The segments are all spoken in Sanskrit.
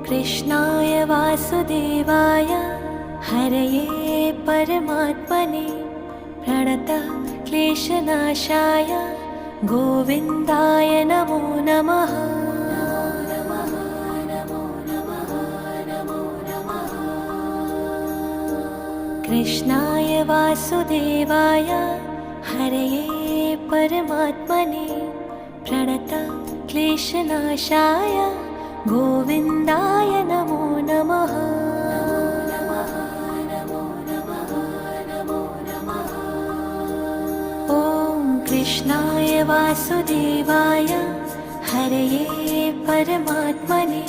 कृष्णाय वासुदेवाय हरये परमात्मने प्रणतः क्लेशनाशाय गोविन्दाय नमो नमः। कृष्णाय वासुदेवाय हरये परमात्मने प्रणतः क्लेशनाशाय गोविन्दाय नमो नमः। ॐ कृष्णाय वासुदेवाय हरये परमात्मने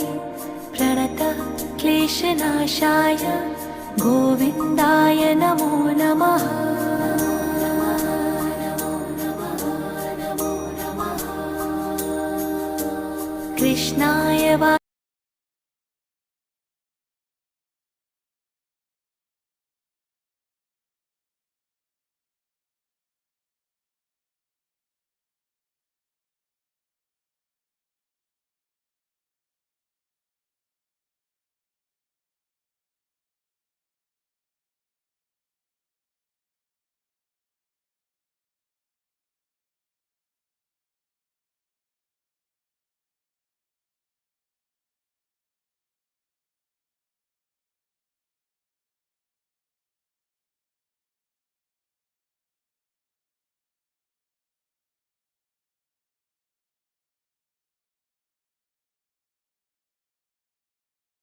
प्रणतः क्लेशनाशाय गोविन्दाय नमो नमः। कृष्णाय